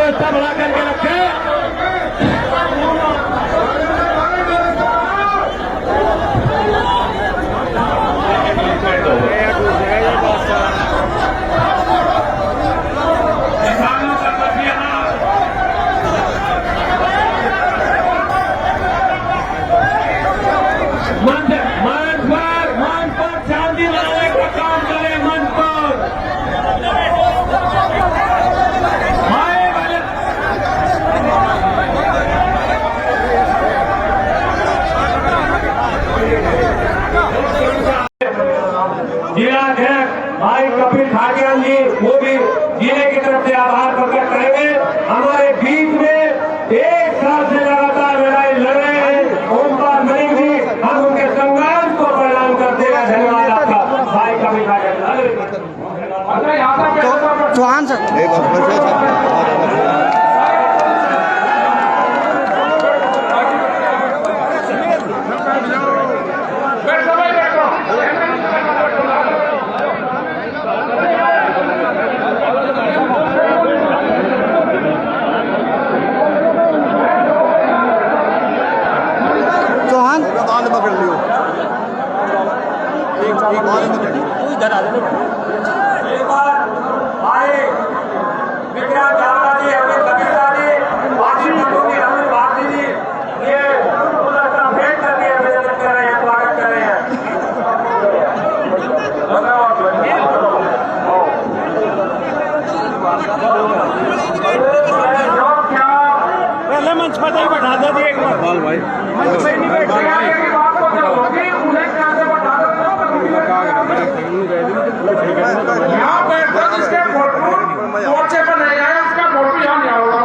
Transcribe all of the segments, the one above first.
व्यवस्था बढ़ा करके रखें। मन पर शांति लाने का काम करें। मन पर जिलाध्यक्ष भाई कपिल भाटियान जी, वो भी जिले की तरफ से आभार प्रकट करेंगे। हमारे बीच में एक साल से लगातार लड़ाई लड़ रहे हैं ओमकार मलिक जी, हम उनके संघर्ष को प्रणाम करते हैं। धन्यवाद आपका भाई कपिल भाटियान। चौहान सर पकड़ लियो इधर आ एक बार आए विक्रम झाला जी, अमित बगीचा जी, बाकी की अमित भारती जी, ये पूरा सा भेंट करके अभिनंदन कर रहे हैं, स्वागत कर रहे हैं। पहले मंच पर ही बैठा दो एक बार बाल भाई मंच पे नहीं बैठेगा की बात को जब होगी उन्हें क्या से बैठा दो। यहाँ बैठो जिसके मोर्चे पर नहीं आया उसका वोट भी यहाँ नहीं आओगा।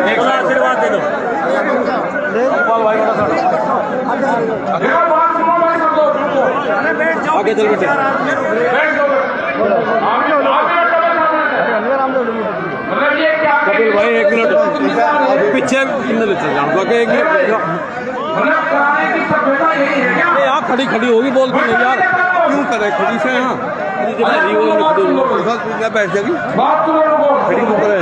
एक आशीर्वाद दे दो आगे चल बेटे कपिल भाई एक मिनट पीछे एक मिनट आप खड़ी खड़ी होगी बोल के नहीं यार क्यों करे खड़ी से यहाँ बैठ जाएगी खड़ी क्यों करे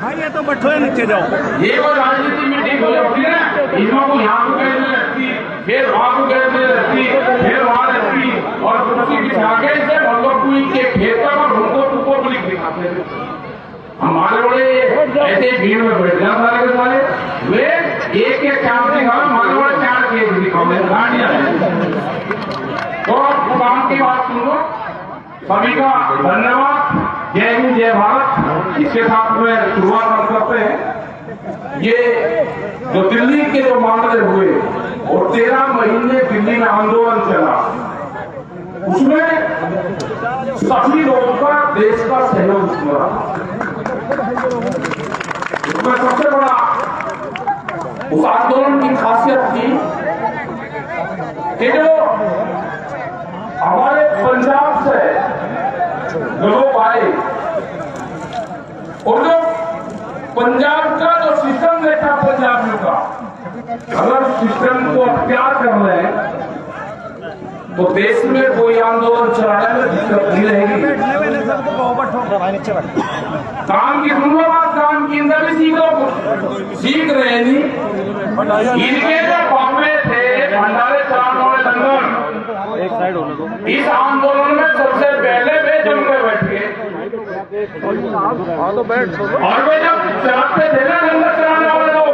भाई ये तो बैठो नीचे जाओ। ये वो राजनीति में ठीक हो जाती है ना, इसमें को यहाँ को कहने लगती, फिर वहाँ को कहने लगती, फिर वहाँ लगती और कुर्सी बिछा के से भगवपुरी के खेत का भगवपुर को लिख दिखाते हैं। हमारे बड़े ऐसे भीड़ में बैठ जाए सारे के सारे वे एक एक काम दिखाओ, हमारे बड़े चार केस दिखाओ गाड़ियाँ। तो काम की बात सुन लो, सभी का धन्यवाद। जय हिंद जय भारत। इसके साथ में शुरुआत करते हैं। ये जो दिल्ली के जो मामले हुए और 13 महीने दिल्ली में आंदोलन चला, उसमें सभी लोगों का देश का सहयोग मिला। उसमें सबसे बड़ा उस आंदोलन की खासियत थी कि जो हमारे पंजाब से लोग आए और जो पंजाब का जो सिस्टम देखा पंजाबियों का, अगर सिस्टम को अख्तियार कर लें तो देश में कोई आंदोलन चलाने में दिक्कत नहीं रहेगी। काम की सुनो बात, काम की अंदर भी सीख रहे हैं नहीं। इनके जो बॉम्बे थे भंडारे चलाने वाले लंदन, एक साइड होने दो। इस आंदोलन में सबसे पहले वे जम के बैठ गए और वे जब चलाते थे ना लंदन चलाने वाले लोग,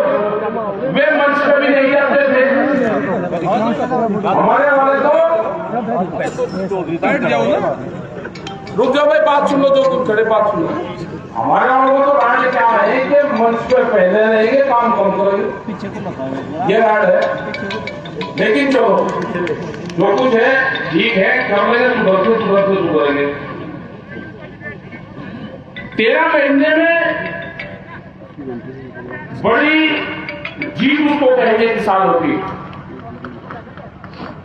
वे मंच पे भी नहीं जाते थे। हमारे वाले तो बैठ जाओ ना, रुक जाओ भाई, बात सुन लो, जो तुम खड़े बात सुन लो। हमारे वालों को तो राज क्या है कि मंच पे पहले रहेंगे, काम कम करेंगे, ये राज है। लेकिन चलो जो कुछ है ठीक है, कर लेंगे, सुधरते सुधरेंगे। 13 महीने में बड़ी जीत उसको कहेंगे कि साल होती,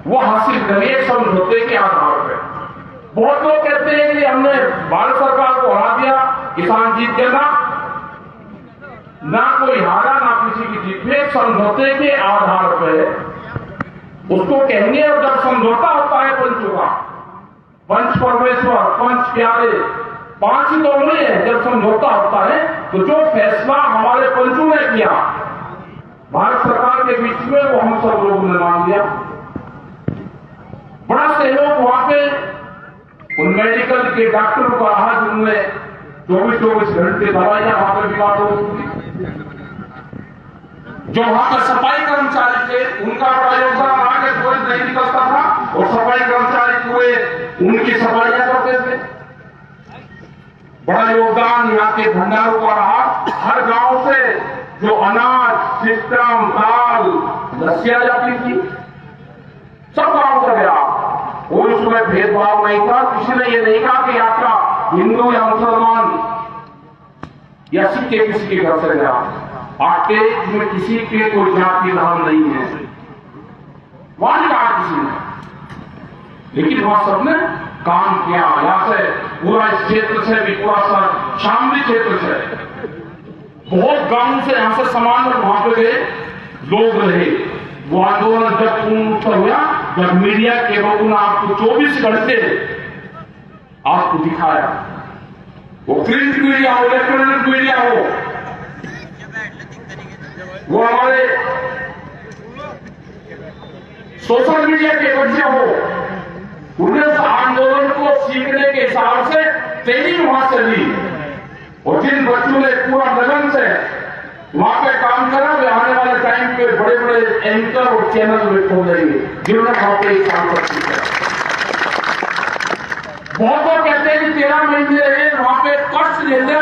वो हासिल करिए समझौते के आधार पर। बहुत लोग कहते हैं कि हमने भारत सरकार को हरा दिया, किसान जीत गया। ना कोई हारा ना किसी की जीत में समझौते के आधार पर उसको कहेंगे। और जब समझौता होता है पंचों का, पंच परमेश्वर, पंच प्यारे, पांच ही तो नहीं है। जब समझौता होता है तो जो फैसला हमारे पंचों ने किया भारत सरकार के बीच में, वो हम सब लोगों ने मान लिया। बड़ा सहयोग वहां पे उन मेडिकल के डॉक्टरों का रहा जिनने 24 घंटे दवाइयां वहां पर बीमार हो। जो वहां पर सफाई कर्मचारी थे उनका बड़ा योगदान रहा कि कोई नहीं निकलता था और सफाई कर्मचारी पूरे उनकी सफाइयां करते थे। बड़ा योगदान यहाँ के भंडारों का रहा। हर गांव से जो अनाज, सिस्टम, दाल, लस्सियां जाती थी, सब गांव से गया। कोई उसमें भेदभाव नहीं था। किसी ने ये नहीं कहा कि आपका हिंदू या मुसलमान या सिख के किसी के घर से गया। आटे में किसी के कोई जाति नाम नहीं है, वहां नहीं कहा किसी ने, लेकिन वहां सबने काम किया। यहां से पूरा इस क्षेत्र से भी, पूरा शामली क्षेत्र से बहुत गांव से यहां से सामान वहां पे गए लोग रहे। वो आंदोलन जब पूर्ण हुआ, जब मीडिया के लोगों ने आपको 24 घंटे आपको दिखाया, वो प्रिंट मीडिया हो, इलेक्ट्रॉनिक मीडिया हो, वो हमारे सोशल मीडिया के बच्चे हो, उन्हें उस आंदोलन को सीखने के हिसाब से ट्रेनिंग वहां से ली। और जिन बच्चों ने पूरा लगन से वहां पे काम करा, वे आने वाले टाइम पे बड़े बड़े एंकर और चैनल में खोलेंगे जिन्होंने वहां पे काम कर किया। बहुत लोग कहते हैं कि 13 महीने रहे वहां पे, कष्ट ले लिया।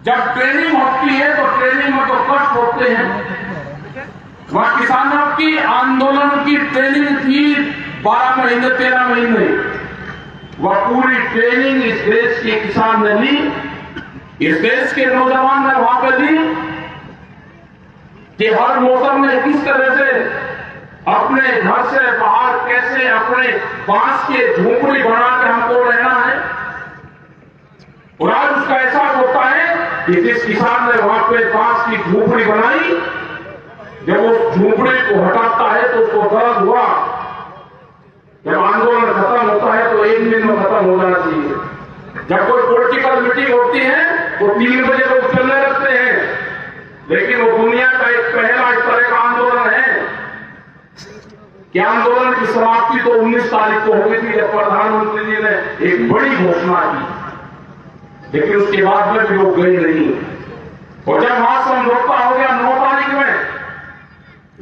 जब ट्रेनिंग होती है तो ट्रेनिंग में तो कष्ट होते हैं। वहां किसानों की आंदोलन की ट्रेनिंग थी 12 महीने, 13 महीने। वह पूरी ट्रेनिंग इस देश के किसान ने ली, इस देश के नौजवान ने वहां पर ली कि हर मौसम में किस तरह से अपने घर से बाहर कैसे अपने बांस के झोपड़ी बनाकर हमको रहना है। और आज उसका एहसास होता है कि जिस किसान ने वहां पे बांस की झोपड़ी बनाई, जब उस झोपड़ी को हटाता है तो उसको दर्द हुआ। जब आंदोलन खत्म होता है तो 1 दिन में खत्म हो जाना चाहिए। जब कोई पॉलिटिकल मीटिंग होती है तो 3 बजे लोग चलने लगते हैं, लेकिन वो दुनिया का एक पहला इस तरह का आंदोलन है कि आंदोलन की समाप्ति तो 19 तारीख को हो गई थी, जब प्रधानमंत्री जी ने एक बड़ी घोषणा की, लेकिन उसके बाद में भी लोग गए नहीं। और जब वहां समझौता हो गया 9 तारीख में,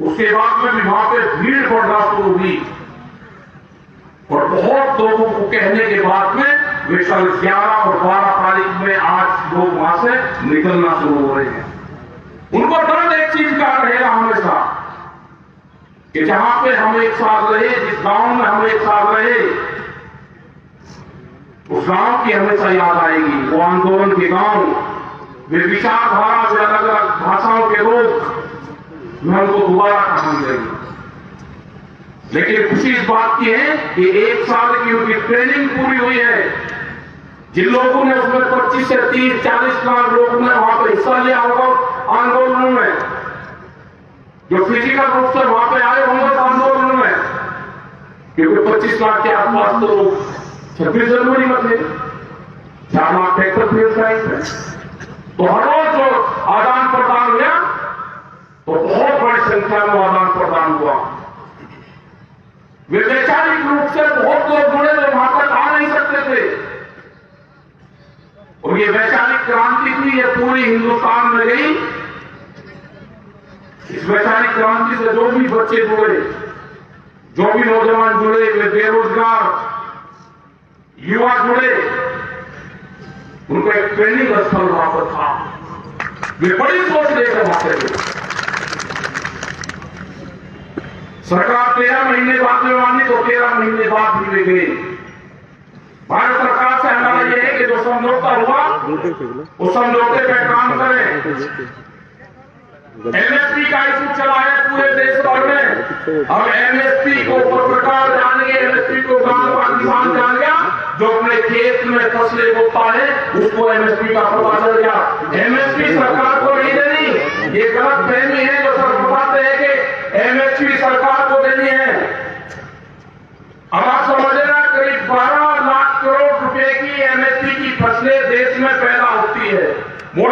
उसके बाद में भी वहां पे भीड़ बढ़ना शुरू हुई। और बहुत लोगों को कहने के बाद में वे कल 11 और 12 तारीख में आज लोग वहां से निकलना शुरू हो रहे हैं। उनको दर्द एक चीज का रहेगा हमेशा कि जहां पे हम एक साथ रहे, जिस गांव में हम एक साथ रहे, उस गांव की हमेशा याद आएगी। वो आंदोलन के गांव, वे विचारधारा, वे अलग अलग भाषाओं के लोग, मैं उनको दोबारा कहा मिलेगी। लेकिन खुशी इस बात की है कि 1 साल की उनकी ट्रेनिंग पूरी हुई है। जिन लोगों ने उसमें 25 से 30-40 लाख लोगों ने वहां पर हिस्सा लिया होगा आंदोलन में, जो फिजिकल रूप से वहां पे आए होंगे उस आंदोलन में, क्योंकि 25 लाख के आसपास तो 26 जनवरी में थे, 4 लाख ट्रैक्टर फील्ड साइड में। तो हर रोज जो आदान प्रदान हुआ तो बहुत बड़ी संख्या में आदान प्रदान हुआ। वे वैचारिक रूप से बहुत लोग जुड़े जो वहां तक आ नहीं सकते थे। और ये वैचारिक क्रांति थी, ये पूरी हिंदुस्तान में गई। इस वैचारिक क्रांति से जो भी बच्चे जुड़े, जो भी नौजवान जुड़े, वे बेरोजगार युवा जुड़े, उनको एक ट्रेनिंग स्थल वहां पर था। वे बड़ी सोच लेकर वहां से सरकार 13 महीने बाद में मानी तो 13 महीने बाद भी वे गए। भारत सरकार से हमारा यह है कि जो समझौता हुआ उस समझौते पे काम करें। एमएसपी का इशू चला है पूरे देश भर में। अब एमएसपी को पत्रकार जान गए, एमएसपी को गांव का किसान जान गया, जो अपने खेत में फसलें बोता है उसको एमएसपी का पता चल गया। एमएसपी सरकार को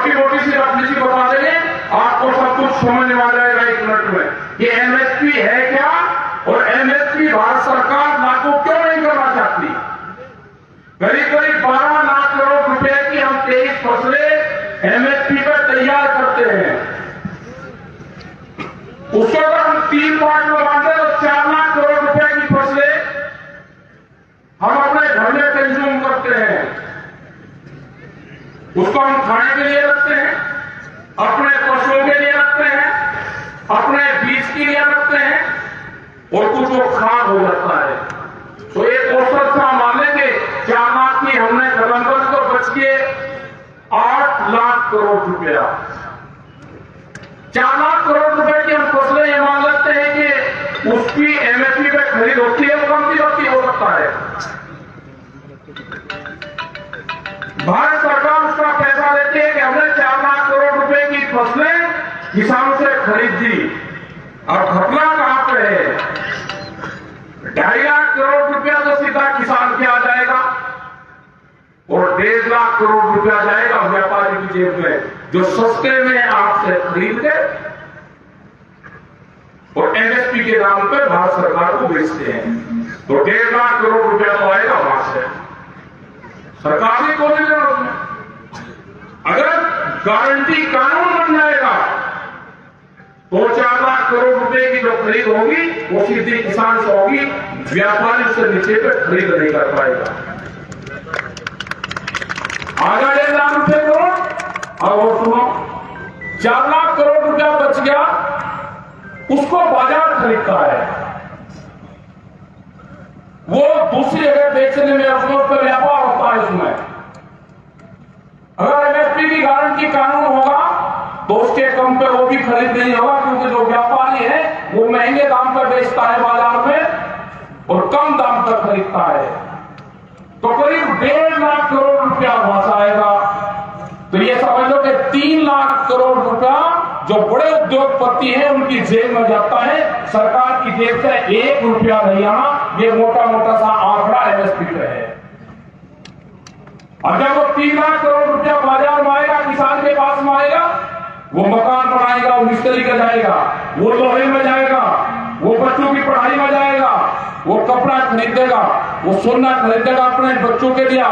मोटी मोटी सी अपनी बता देंगे, आपको सब कुछ समझ में आ जाएगा 1 मिनट में। ये एमएसपी है क्या और एमएसपी भारत सरकार लागू क्यों नहीं करना चाहती। करीब करीब 12 लाख करोड़ रुपए की हम 23 फसलें एमएसपी पर तैयार करते हैं। उसको अगर हम 3 पार्ट में बांटे तो 4 लाख करोड़ रुपए की फसलें हम अपने घर में कंज्यूम करते हैं। उसको हम खाने के लिए रखते हैं, अपने पशुओं के लिए रखते हैं, अपने बीज के लिए रखते हैं और कुछ वो खाद हो जाता है। तो एक औसत से मान लेंगे 4 लाख की हमने खबरदार को बच के 8 लाख करोड़ रुपया, 4 लाख करोड़ रुपए की हम फसलें ये मान लेते हैं कि उसकी एमएसपी पे खरीद होती है, वो कम की हो सकता है। भारत सरकार उसका पैसा देती है कि हमने 4 लाख करोड़ रुपए की फसलें किसानों से खरीद दी। अब घटना कहां पे है, 2.5 लाख करोड़ रुपया तो सीधा किसान के आ जाएगा और 1.5 लाख करोड़ रुपया जाएगा व्यापारी की जेब में, जो सस्ते में आपसे खरीद के और एमएसपी के नाम पर भारत सरकार को बेचते हैं। तो 1.5 लाख करोड़ रुपया तो आएगा वहां से, सरकार ही को नहीं देना उसमें। अगर गारंटी कानून बन जाएगा तो 4 लाख करोड़ रुपए की जो खरीद होगी वो सीधी किसान से होगी, व्यापारी उससे नीचे पे खरीद नहीं कर पाएगा। आधा 1.5 लाख रुपए करोड़, और वो सुनो 4 लाख करोड़ रुपया बच गया, उसको बाजार खरीदता है, वो दूसरी जगह बेचने में उसको पर व्यापार होता है। इसमें अगर एमएसपी की गारंटी कानून होगा तो उसके कम पे वो भी खरीद नहीं होगा, क्योंकि जो व्यापारी है वो महंगे दाम पर बेचता है बाजार में और कम दाम पर खरीदता है। तो करीब 1.5 लाख करोड़ रुपया वहां आएगा। तो ये समझ लो कि 3 लाख करोड़ रुपया जो बड़े उद्योगपति हैं उनकी जेब में जाता है, सरकार की जेब से 1 रुपया नहीं आना। ये मोटा मोटा सा आंकड़ा एमएसपी पे है। और जब वो 3 लाख करोड़ रुपया बाजार में आएगा, किसान के पास में आएगा, वो मकान बनाएगा, वो मिस्त्री का जाएगा, वो लोहे में जाएगा, वो बच्चों की पढ़ाई में जाएगा, वो कपड़ा खरीदेगा, वो सोना खरीदेगा अपने बच्चों के लिए,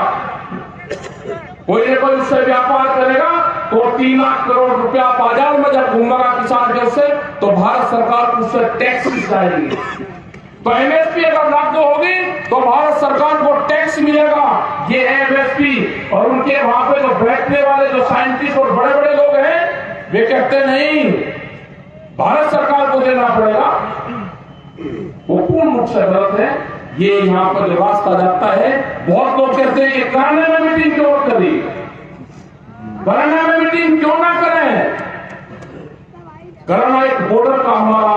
कोई न कोई उससे व्यापार करेगा। तो 3 लाख करोड़ रुपया बाजार में जब घूमेगा किसान के उससे, तो भारत सरकार उससे टैक्स जाएगी। तो एमएसपी अगर लागू होगी तो भारत सरकार को टैक्स मिलेगा। ये एमएसपी और उनके वहां पे जो बैठने वाले जो साइंटिस्ट और बड़े बड़े लोग हैं वे कहते नहीं भारत सरकार को देना पड़ेगा, वो पूर्ण रूप से गलत है। ये यहाँ पर रास्ता जाता है। बहुत लोग कहते हैं कि कराने में मीटिंग क्यों करी, कराने में मीटिंग क्यों ना करें। कराना एक बॉर्डर का हमारा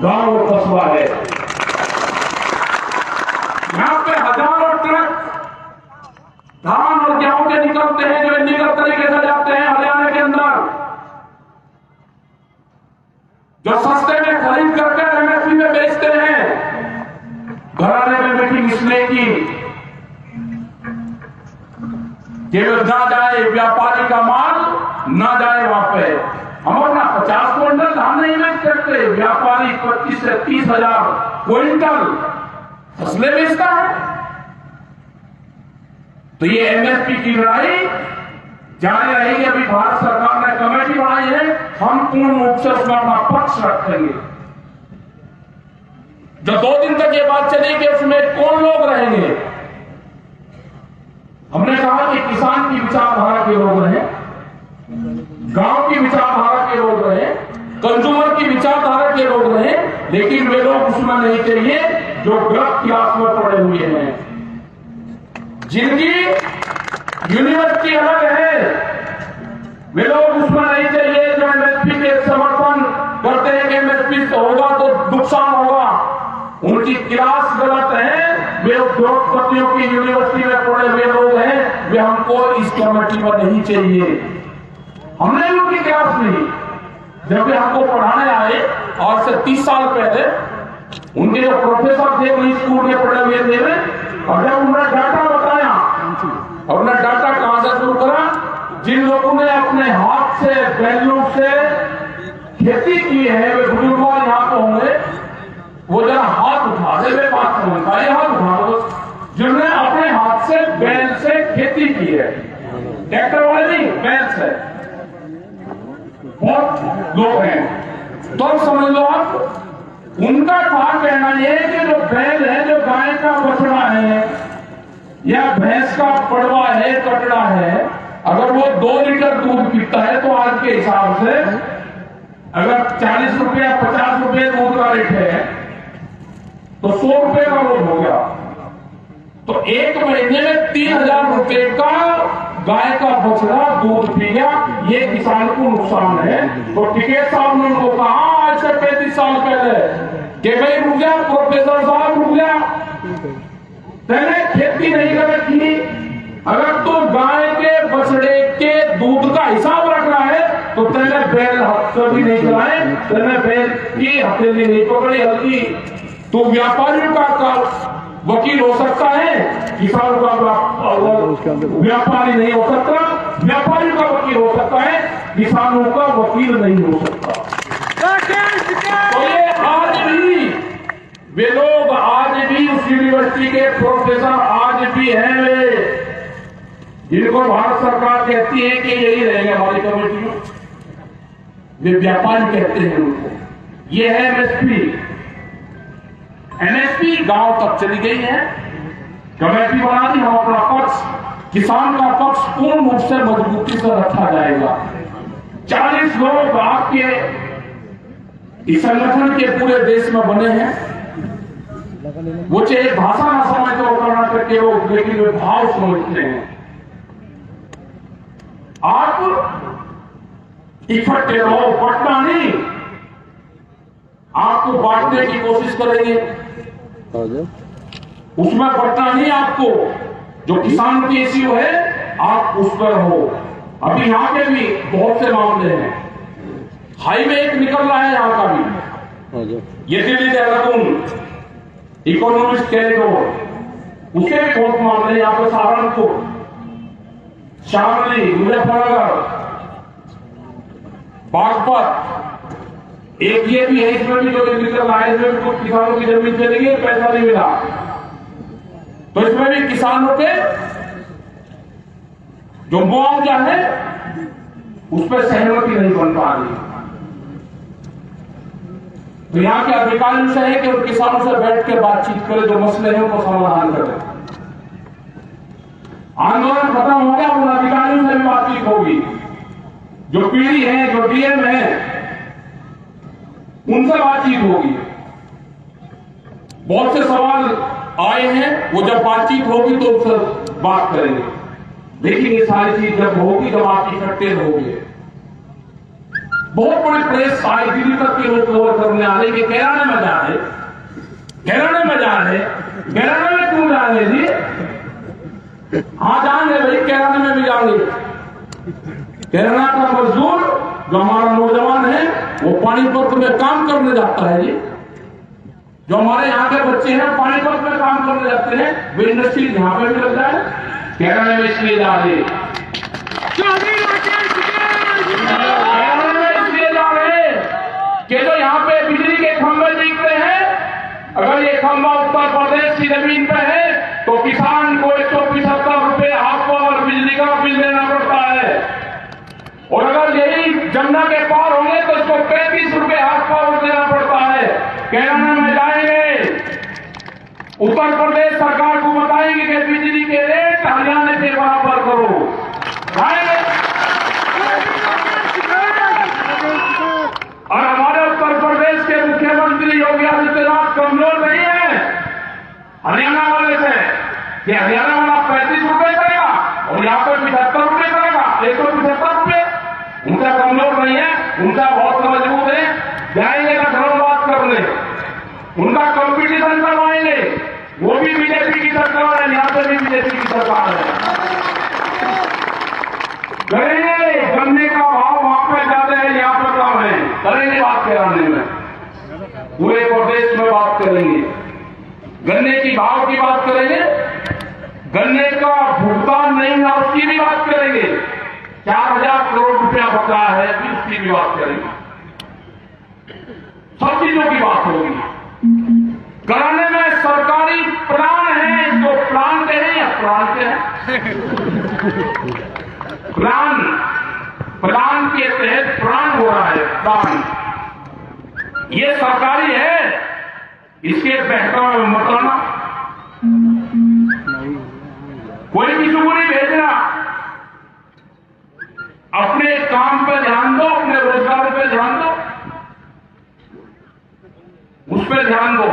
गांव और कस्बा है, यहाँ पे हजारों ट्रक धान और गेहूं के निकलते हैं जो इलीगल तरीके से जाते हैं हरियाणा के अंदर, जो सस्ते में खरीद करके एमएसपी में बेचते हैं। घराने में मीटिंग इसलिए की केवल ना जाए व्यापारी का माल ना जाए वहां पे। हम अपना 50 क्विंटल धान नहीं बेच सकते, व्यापारी 25 से 30 हजार क्विंटल फसलें बेचता है। तो ये एमएसपी की लड़ाई जारी रहेगी। अभी भारत सरकार ने कमेटी बनाई है, हम पूर्ण रूप से उसमें अपना पक्ष रखेंगे। जो 2 दिन तक ये बात चलेगी उसमें कौन लोग रहेंगे। हमने कहा कि किसान की विचारधारा के लोग रहे, गांव की विचारधारा के लोग रहे, कंज्यूमर की विचारधारा के लोग रहे, लेकिन वे लोग उसमें नहीं चाहिए जो गलत की आस में पड़े हुए हैं, जिनकी यूनिवर्सिटी अलग है। वे लोग उसमें नहीं चाहिए जो एमएसपी के समर्थन करते हैं कि एमएसपी से होगा तो नुकसान होगा। उनकी क्लास गलत है, वे उद्योगपतियों की यूनिवर्सिटी में पढ़े हुए लोग हैं, वे हमको इस कमेटी में नहीं चाहिए। हमने भी उनकी क्लास नहीं, जब वे हमको पढ़ाने आए और से 30 साल पहले उनके जो प्रोफेसर थे वही स्कूल में पढ़े हुए थे, और जब उन्होंने डाटा बताया और उन्होंने डाटा कहां से शुरू करा, जिन लोगों ने अपने हाथ से बैलों से खेती की है, वे बुजुर्ग यहाँ पे होंगे, वो जरा हाथ उठा दे, वे बात समझता है, हाथ उठा दो जिन्होंने अपने हाथ से बैल से खेती की है, ट्रैक्टर वाले नहीं, बैल से। बहुत लोग हैं, तो समझ लो आप, उनका क्या कहना है कि जो बैल है, जो गाय का बछड़ा है या भैंस का पड़वा है, कटड़ा है, अगर वो 2 लीटर दूध पीता है तो आज के हिसाब से अगर 40 रुपया 50 रुपये दूध का रेट है तो 100 रुपये का रोज हो गया, तो 1 महीने में 3000 रुपये का गाय का बछड़ा दूध पी गया। ये किसान को नुकसान है। तो टिकैत साहब ने उनको कहा आज से 35 साल पहले कि भाई रुक जा प्रोफेसर साहब, रुक जा, तेने खेती नहीं कर रखी, अगर तो गाय के बछड़े के दूध का हिसाब रखना है तो तेने बैल कभी नहीं चलाए, तेने बैल की हथेली नहीं पकड़ी हल्की। तो व्यापारियों का वकील हो सकता है, किसानों का व्यापारी नहीं हो सकता, व्यापारियों का वकील हो सकता है, किसानों का वकील नहीं हो सकता। तो ये आज भी वे लोग, आज भी उस यूनिवर्सिटी के प्रोफेसर आज भी हैं वे, जिनको भारत सरकार कहती है कि यही रहेंगे हमारी कमेटी में, वे व्यापारी कहते हैं उनको। ये है एमएसपी। एमएसपी गांव तक चली गई है, कमेटी बना दी, हम अपना पक्ष, किसान का पक्ष पूर्ण रूप से मजबूती से रखा जाएगा। 40 लोग आपके इस संगठन के पूरे देश में बने हैं, वो चाहे भाषा ना समझते हो कर्नाटक के लोग, लेकिन वे भाव समझते हैं। आप इकट्ठे रहो, पटना नहीं, आपको बांटने की कोशिश करेंगे, उसमें पटना नहीं, आपको जो किसान की इश्यू है आप उस पर हो। अभी यहां के भी बहुत से मामले हैं, हाईवे एक निकल रहा है यहां का भी, ये दिल्ली देहरादून इकोनॉमिक कॉरिडोर, उसके भी बहुत मामले यहाँ पे, सहारनपुर, शामली, मुजफ्फरनगर, बागपत, एक ये भी है, इसमें भी जो निकल रहा है, इसमें भी कुछ किसानों की जमीन चली गई, पैसा नहीं मिला, तो इसमें भी किसानों के जो मुआवजा है उस पर सहमति नहीं बन पा रही। तो यहाँ के अधिकारियों से है कि उन किसानों से बैठ के बातचीत करें, जो मसले हैं उनको समाधान करें। आंदोलन खत्म हो गया, उन अधिकारियों से भी बातचीत होगी, जो पीडी है, जो डीएम है, उनसे बातचीत होगी। बहुत से सवाल आए हैं, वो जब बातचीत होगी तो उससे बात करेंगे, लेकिन ये सारी चीज जब होगी, जब आप इकट्ठे होंगे। बहुत बड़ी प्रेस आई, दिल्ली तक के लोग कवर करने आ रहे कि कैराने में जा रहे, कैराने में जा रहे, कैराने में क्यों जा रहे जी? हाँ जाएंगे भाई, कैराने में भी जाएंगे। कैराना का मजदूर जो हमारा नौजवान है वो पानीपत में काम करने जाता है जी, जो हमारे यहाँ के बच्चे हैं पानीपत में काम करने जाते हैं, वे इंडस्ट्री यहाँ पे भी लग जाए, कैराने में इसलिए जा रहे, कि जो यहाँ पे बिजली के खंभे दिखते हैं, अगर ये खंभा उत्तर प्रदेश की जमीन पे है तो किसान को 175 रुपए हाफ पावर बिजली का बिल देना पड़ता है, और अगर यही जमुना के पार होंगे तो इसको 35 रुपए हाफ पावर देना पड़ता है। कैराना में जाएंगे, उत्तर प्रदेश सरकार को बताएंगे कि बिजली के रेट हरियाणा के बराबर करो, और हमारे उत्तर प्रदेश के मुख्यमंत्री योगी आदित्यनाथ कमजोर नहीं है हरियाणा वाले से, कि हरियाणा वाला 35 रुपए करेगा और यहाँ पर 75 रुपए करेगा, 175 रुपए, उनका कमजोर नहीं है, उनका बहुत मजबूत है। जाएंगे लखनऊ बात करने, उनका कंपटीशन करवाएंगे, वो भी बीजेपी की सरकार है, यहाँ पे भी बीजेपी की सरकार है। करेंगे, गन्ने का भाव वहां पे ज्यादा है, यहाँ पर कम है, करेंगे बात कराने में, पूरे प्रदेश में बात करेंगे, गन्ने की भाव की बात करेंगे, गन्ने का भुगतान नहीं है उसकी भी बात करेंगे, 4,000 करोड़ रुपया बकाया है, अभी उसकी भी बात करेंगे। सब चीजों की बात होगी। कराने में सरकारी प्लान है, इसको प्लान कहें या प्लान कहें, प्लान के तहत प्लान हो रहा है। प्लान ये सरकारी है, इसके बहकावे में मत आना। कोई भी सुबह नहीं भेजना, अपने काम पे ध्यान दो, अपने रोजगार पे ध्यान दो, उस पर ध्यान दो।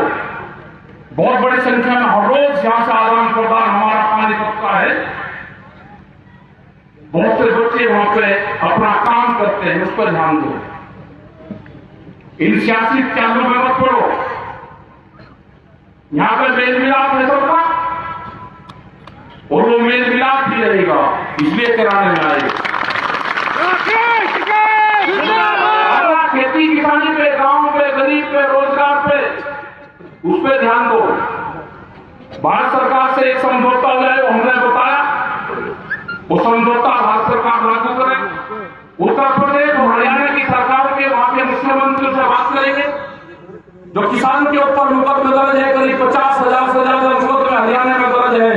बहुत बड़ी संख्या में हर रोज यहां से आदान प्रदान हमारा पानी पकता है। बहुत से बच्चे वहां पे अपना काम करते हैं, उस पर ध्यान दो। इन सियासी चालों में मत पड़ो। यहां पर मेल मिलाप है सबका, और वो मेल मिलाप भी रहेगा, इसलिए कराने में आए। खेती किसानी पे, गांव पे, गरीब पे, रोजगार पे, उस पे ध्यान दो। भारत सरकार से एक समझौता हो जाए, हमने बताया, वो समझौता भारत सरकार लागू करे। उत्तर प्रदेश और हरियाणा की सरकार के वहां के मुख्यमंत्री से बात करेंगे। जो किसान के ऊपर मुकदमे दर्ज है, करीब 50,000 से ज्यादा मुकदमे हरियाणा में दर्ज है,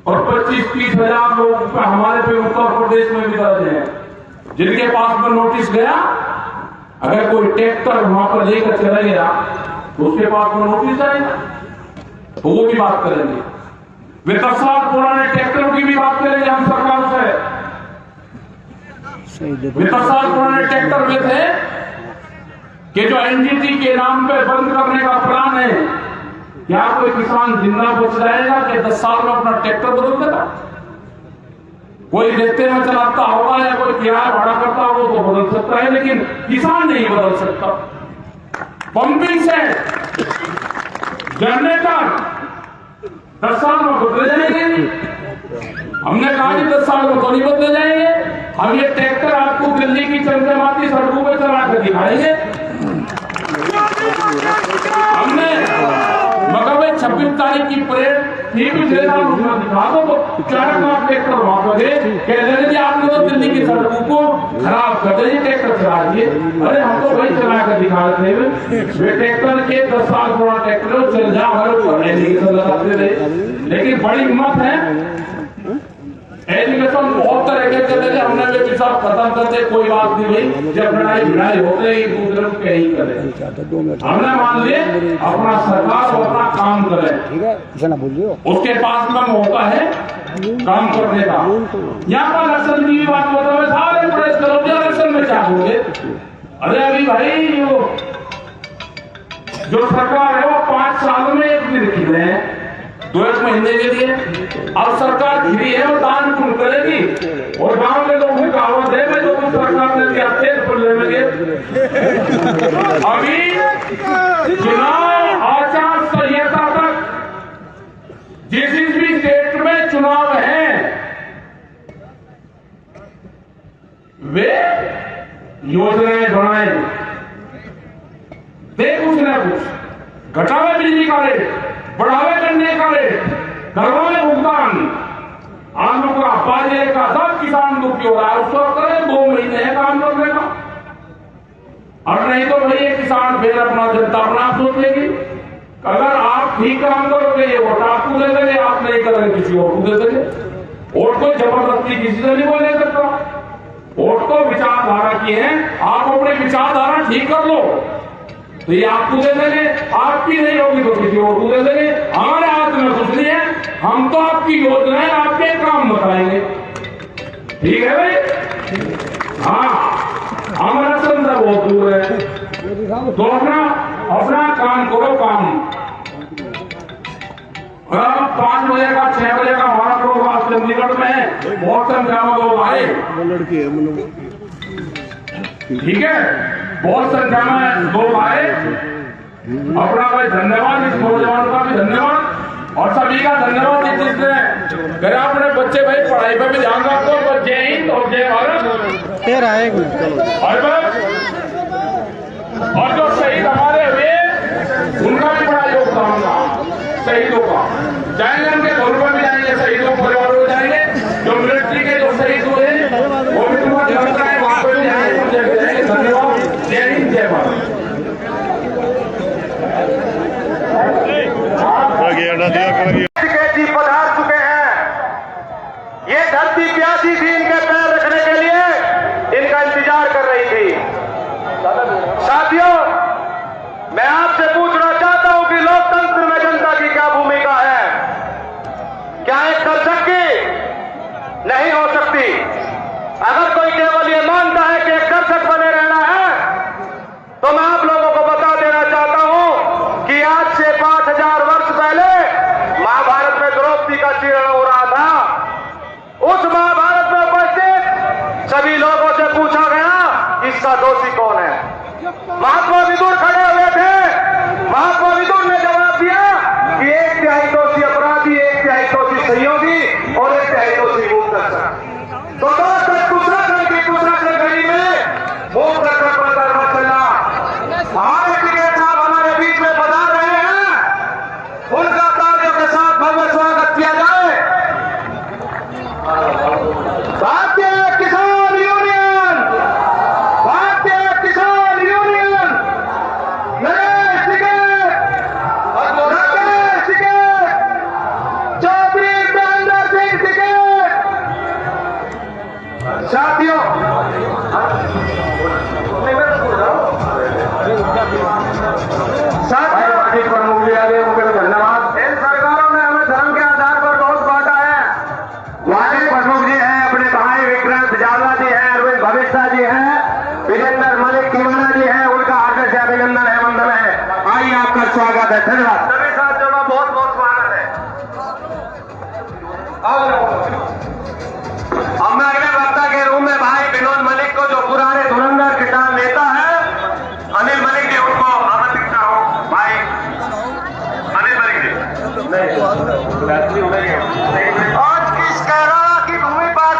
और 25-30 हजार लोग हमारे पे उत्तर प्रदेश में भी दर्ज है, जिनके पास में नोटिस गया। अगर कोई ट्रैक्टर वहां पर लेकर चला गया तो उसके पास में नोटिस आएगा, तो वो भी बात करेंगे। वे 10 साल पुराने ट्रैक्टरों की भी बात करेंगे हम सरकार से। वे 10 साल पुराने ट्रैक्टर वे थे कि जो एनजीटी के नाम पे बंद करने का प्लान है। क्या कोई किसान जिंदा बच जाएगा कि 10 साल में अपना ट्रैक्टर बदल देगा? कोई रेते में चलाता होगा या कोई किराया भाड़ा करता होगा तो बदल सकता है, लेकिन किसान नहीं बदल सकता। पंपिंग सेट, जनरेटर 10 साल में बदले जाएंगे। हमने कहा कि 10 साल में तो नहीं बदले जाएंगे। हम ये ट्रैक्टर आपको दिल्ली की चमचमाती सड़कों पर चला कर दिखाएंगे। हमने मगर भाई 26 तारीख की परेड थी, पिछले साल उसमें दिखा दो तो 4 लाख ट्रैक्टर वहां पर थे। कह रहे थे आपने तो दिल्ली की सड़कों को खराब कर दिए, ट्रैक्टर चला दिए। अरे हम तो वही चला कर दिखा रहे थे। वे ट्रैक्टर के 10 साल पुराना ट्रैक्टर चल जा, हमारे ऊपर एलिगेशन लगाते रहे। लेकिन बड़ी हिम्मत है, एलिगेशन बहुत तरह के चले थे। हमने वे पिछाब खत्म करते, कोई बात नहीं भाई, जब लड़ाई भिड़ाई होते एक दूसरे को कहीं करे। हमने मान लिए अपना सरकार अपना काम करे, उसके पास में मौका है काम करने का। यहाँ पर इलेक्शन की भी बात होता है, सारे प्रदेश करोगे इलेक्शन में क्या होंगे? अरे अभी भाई जो सरकार है वो 5 साल में एक दिन खिले हैं, 2 महीने के लिए। अब सरकार घिरी है, वो दान पुण्य करेगी, और गांव के लोगों की कहावत है मैं जो कुछ सरकार ने दिया तेल खुलने में गए। अभी चुनाव आचार संहिता तक जिस भी स्टेट में चुनाव है वे योजनाएं बनाए, दे कुछ न कुछ, घटावे बिजली का रेट, बढ़ावे करने का रेट, करवाए भुगतान, आलू का, बाजरे का, सब किसान दुखी हो रहा है। उसको करें 2 महीने है काम करने का, और नहीं तो भाई ये किसान फिर अपना जनता अपना सोचेगी। अगर आप ठीक काम करोगे ये वोट आपको दे देंगे, आप नहीं करोगे किसी और को दे देंगे। वोट को जबरदस्ती किसी से नहीं बोल सकता। वोट तो विचारधारा की है, आप अपनी विचारधारा ठीक कर लो तो ये आपको दे देंगे, आपकी नहीं होगी तो किसी और को दे देंगे। हमारे हाथ में कुछ नहीं है, हम तो आपकी योजनाएं आपके काम बताएंगे। ठीक है भाई? हाँ, हमारा संदर्भ बहुत दूर है, तो अपना काम करो। काम 5 बजे का 6 बजे का हमारा प्रोग्राम चंडीगढ़ में है, बहुत संख्या में लोग आए। ठीक है, बहुत संख्या में लोग आए। अपना भाई धन्यवाद, इस नौजवान का भी धन्यवाद, और सभी का धन्यवाद जिसने मेरे अपने बच्चे भाई पढ़ाई पर भी ध्यान रखो। जय हिंद और जय भारत। और जो शहीद हमारे हुए उनका भी बड़ा योगदान था, शहीदों का। जाएंगे उनके घर पर भी जाएंगे, शहीदों परिवारों को जाएंगे, जो मिलिट्री के इसका दोषी कौन है? महात्मा विदुर खड़े हुए थे। महात्मा विदुर ने जवाब दिया कि 1/3 दोषी अपराधी, 1/3 दोषी सहयोगी और 1/3 दोषी मुक्त दर्शक। तो दोस्त दूसरा घड़ी में मुक्त दर्शक पर दरबार चला। हमारे टिकैत साहब हमारे बीच में बता रहे हैं, उनका तालियों के साथ भव्य स्वागत किया जाए। भारतीय किसान यूनियन, भारतीय किसान यूनियन, नरेश टिकैत, राकेश टिकैत, चौधरी महेंद्र सिंह टिकैत। साथियों, प्रमुख जी आगे उनके लिए धन्यवाद। इन सरकारों ने हमें धर्म के आधार पर बहुत बांटा है। वाले प्रमुख जी हैं, अपने भाई विक्रांत जाला जी हैं, अरविंद भविष्य जी हैं, वीरेंद्र मलिक तिवाना जी हैं, उनका हार्दिक से अभिनंदन है, वंदन है। आइए, आपका स्वागत है। धन्यवाद सभी साथियों का बहुत बहुत स्वागत है। अब मैं अगले वक्ता के रूप में भाई विनोद मलिक को, जो पुराने धुरंधर किसान नेता है, अनिल मलिक जी, उनको आमंत्रित करता हूं। भाई अनिल मलिक जी। आज की इस कैराना की भूमि पर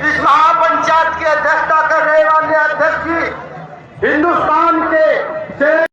इस महापंचायत की अध्यक्षता कर रहे वाले अध्यक्ष जी हिंदुस्तान के